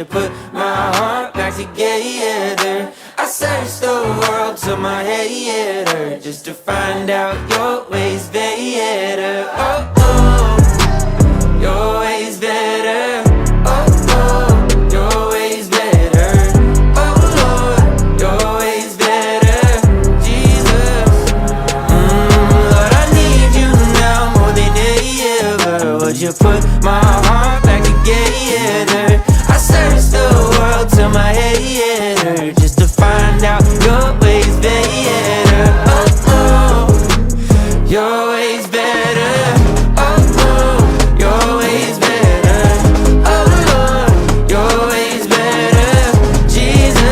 put my heart back together? I searched the world till my head hurt, just to find out your ways better. Oh, oh, your ways better. Oh, oh, your ways better. Oh, Lord, your ways better. Jesus, Lord, I need you now more than ever. Would you put my